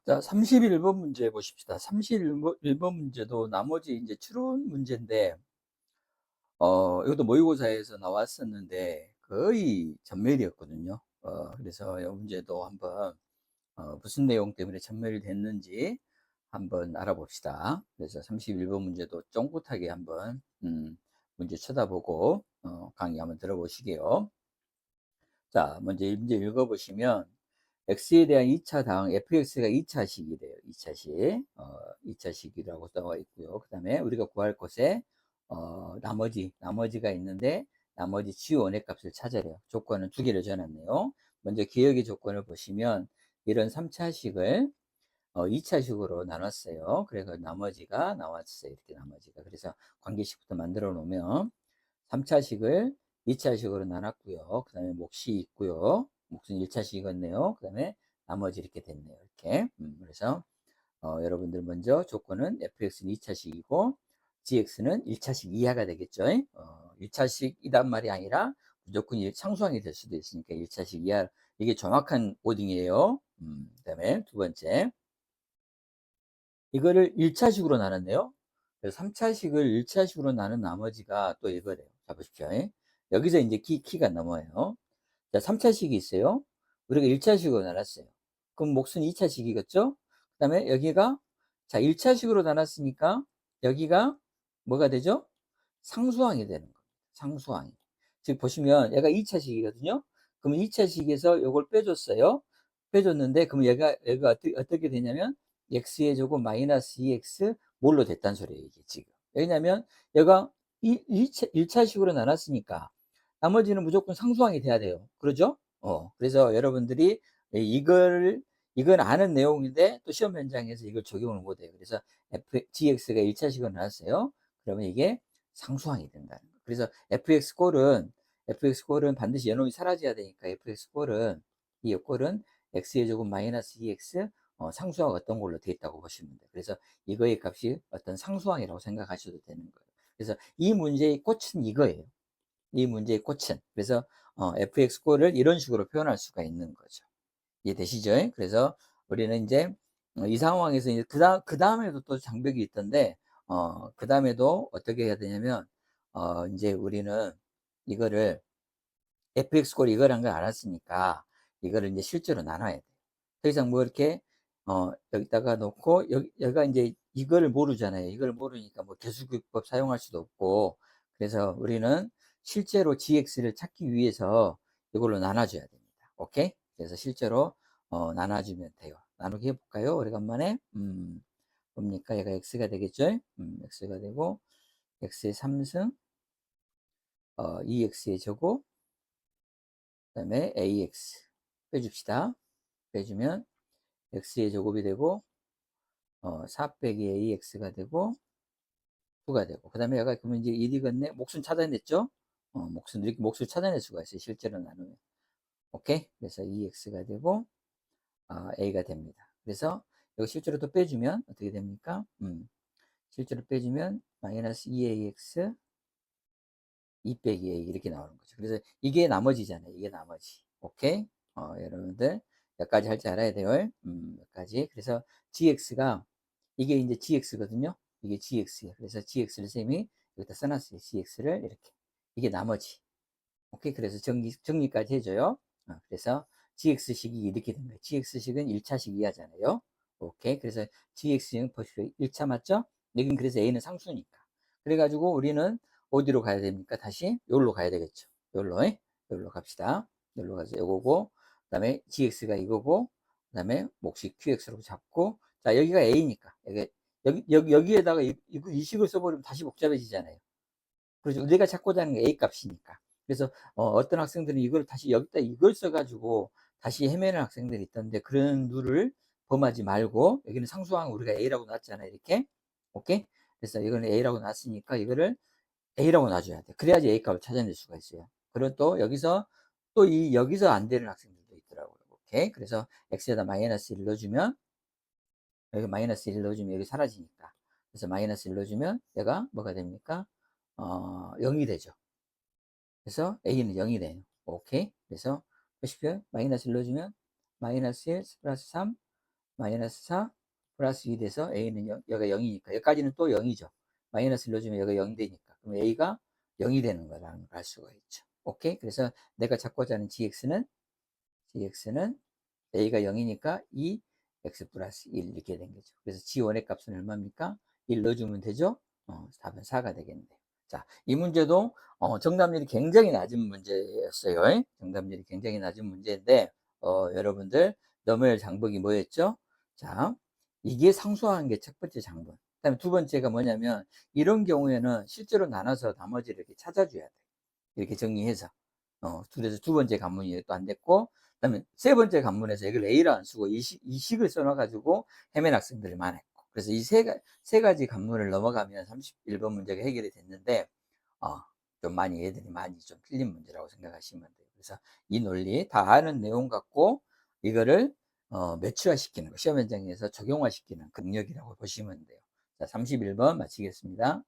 자, 31번 문제 보십시다. 31번 문제도 나머지 이제 추론 문제인데, 이것도 모의고사에서 나왔었는데, 거의 전멸이었거든요. 그래서 이 문제도 한번, 무슨 내용 때문에 전멸이 됐는지 한번 알아봅시다. 그래서 31번 문제도 쫑긋하게 한번, 문제 쳐다보고, 강의 한번 들어보시게요. 자, 먼저 이제 읽어보시면, x에 대한 2차 당 fx가 2차식이래요. 2차식. 2차식이라고 나와 있고요. 그 다음에 우리가 구할 것에, 나머지가 있는데, 나머지 치유 원의 값을 찾아래요. 조건은 두 개를 줘놨네요. 먼저 기억의 조건을 보시면, 이런 3차식을 2차식으로 나눴어요. 그래서 나머지가 나왔어요. 이렇게 나머지가. 그래서 관계식부터 만들어 놓으면, 3차식을 2차식으로 나눴고요. 그 다음에 몫이 있고요. 몫은 1차식이었네요. 그 다음에 나머지 이렇게 됐네요. 이렇게. 그래서 여러분들 먼저 조건은 fx는 2차식이고 gx는 1차식 이하가 되겠죠. 1차식이란 말이 아니라 무조건 상수항이 될 수도 있으니까 1차식 이하. 이게 정확한 오딩이에요. 그 다음에 두 번째, 이거를 1차식으로 나눴네요. 그래서 3차식을 1차식으로 나눈 나머지가 또 이거래요. 자, 보십시오. 여기서 이제 키가 넘어요. 자, 3차식이 있어요. 우리가 1차식으로 나눴어요. 그럼 몫은 2차식이겠죠? 그 다음에 여기가, 자, 1차식으로 나눴으니까 여기가 뭐가 되죠? 상수항이 되는 거예요. 상수항이. 즉, 보시면 얘가 2차식이거든요. 그러면 2차식에서 이걸 빼줬어요. 빼줬는데, 그럼 얘가 어떻게 되냐면, x의 제곱 마이너스 2x 뭘로 됐단 소리예요, 이게 지금. 왜냐면 얘가 1차식으로 나눴으니까 나머지는 무조건 상수항이 돼야 돼요. 그러죠? 그래서 여러분들이 이건 아는 내용인데 또 시험 현장에서 이걸 적용을 못 해요. 그래서 gx가 1차식으로 나왔어요. 그러면 이게 상수항이 된다는 거예요. 그래서 fx 꼴은 반드시 연놈이 사라져야 되니까 이 꼴은 x의 제곱 마이너스 2x 상수항 어떤 걸로 되어 있다고 보시면 돼요. 그래서 이거의 값이 어떤 상수항이라고 생각하셔도 되는 거예요. 그래서 이 문제의 꽃은 이거예요. 이 문제의 꽃은. 그래서 fx 꼴을 이런 식으로 표현할 수가 있는 거죠. 이해되시죠? 그래서 우리는 이제 이 상황에서 이제 그 다음에도 또 장벽이 있던데, 그 다음에도 어떻게 해야 되냐면, 이제 우리는 이거를 fx 꼴 이거란 걸 알았으니까 이거를 이제 실제로 나눠야 돼요. 더 이상 뭐 이렇게 여기다가 놓고 여기가 이제 이거를 모르잖아요. 이걸 모르니까 뭐 개수교법 사용할 수도 없고, 그래서 우리는 실제로 gx를 찾기 위해서 이걸로 나눠줘야 됩니다. 오케이? 그래서 실제로 나눠주면 돼요. 나누기 해볼까요? 오래간만에. 뭡니까? 얘가 x가 되겠죠? x가 되고 x의 3승 2x의 제곱 그 다음에 ax 빼줍시다. 빼주면 x의 제곱이 되고 4 빼기 ax가 되고 9가 되고, 그 다음에 얘가 그러면 이제 1이겠네. 몫은 찾아냈죠? 이렇게 몫을 찾아낼 수가 있어요. 실제로 나누면. 오케이? 그래서 2x가 되고 a가 됩니다. 그래서 여기 실제로 또 빼주면 어떻게 됩니까? 실제로 빼주면 마이너스 2ax 2 빼기 a 이렇게 나오는 거죠. 그래서 이게 나머지잖아요. 이게 나머지. 오케이? 여러분들 여기까지 할 줄 알아야 돼요. 여기까지. 그래서 gx가 이게 이제 gx거든요. 이게 gx예요. 그래서 gx를 쌤이 여기다 써놨어요. gx를 이렇게. 이게 나머지. 오케이? 그래서 정리까지 해줘요. 그래서 gx식이 이렇게 된 거예요. gx식은 1차식 이하잖아요. 오케이? 그래서 gx는 보십시오. 1차 맞죠? 여긴 그래서 a는 상수니까. 그래가지고 우리는 어디로 가야 됩니까? 다시 여기로 가야 되겠죠. 여기로 갑시다. 여기로 가서 이거고, 그 다음에 gx가 이거고, 그 다음에 몫이 qx로 잡고, 자, 여기가 a니까. 여기에다가 이 식을 써버리면 다시 복잡해지잖아요. 그렇죠. 내가 찾고자 하는 게 a 값이니까. 그래서 어떤 학생들은 이걸 다시 여기다 이걸 써가지고 다시 헤매는 학생들이 있던데, 그런 룰을 범하지 말고, 여기는 상수항 우리가 a라고 놨잖아요. 이렇게. 오케이? 그래서 이거는 a라고 놨으니까 이거를 a라고 놔줘야 돼. 그래야지 a 값을 찾아낼 수가 있어요. 그리고 또 여기서 여기서 안 되는 학생들도 있더라고요. 오케이? 그래서 x에다 마이너스 1 넣어주면, 여기 마이너스 1 넣어주면 여기 사라지니까. 그래서 마이너스 1 넣어주면 얘가 뭐가 됩니까? 0이 되죠. 그래서 a는 0이 돼요. 오케이. 그래서 보십시오. 마이너스를 넣어주면 마이너스 1 플러스 3 마이너스 4 플러스 2 돼서 a는 0, 여기가 0이니까 여기까지는 또 0이죠. 마이너스를 넣어주면 여기가 0 되니까 그럼 a가 0이 되는 거라는 걸 알 수가 있죠. 오케이. 그래서 내가 찾고자 하는 gx는 a가 0이니까 2 x 플러스 1 이렇게 된 거죠. 그래서 g1의 값은 얼마입니까? 1 넣어주면 되죠. 답은 4가 되겠네요. 자, 이 문제도 정답률이 굉장히 낮은 문제였어요. 정답률이 굉장히 낮은 문제인데 여러분들 넘어야 할 장벽이 뭐였죠? 자, 이게 상수화한 게 첫 번째 장벽. 그다음에 두 번째가 뭐냐면 이런 경우에는 실제로 나눠서 나머지를 이렇게 찾아줘야 돼. 이렇게 정리해서 그래서 두 번째 관문이 또 안 됐고 그다음에 세 번째 관문에서 이걸 A를 안 쓰고 이식을 써놔가지고 헤맨 학생들이 많았고 그래서 이 세 가지 관문을 넘어가면 31번 문제가 해결이 됐는데 좀 많이 얘들이 많이 좀 틀린 문제라고 생각하시면 돼요. 그래서 이 논리 다 아는 내용 갖고 이거를 매추화시키는 거 시험 현장에서 적용화시키는 능력이라고 보시면 돼요. 자, 31번 마치겠습니다.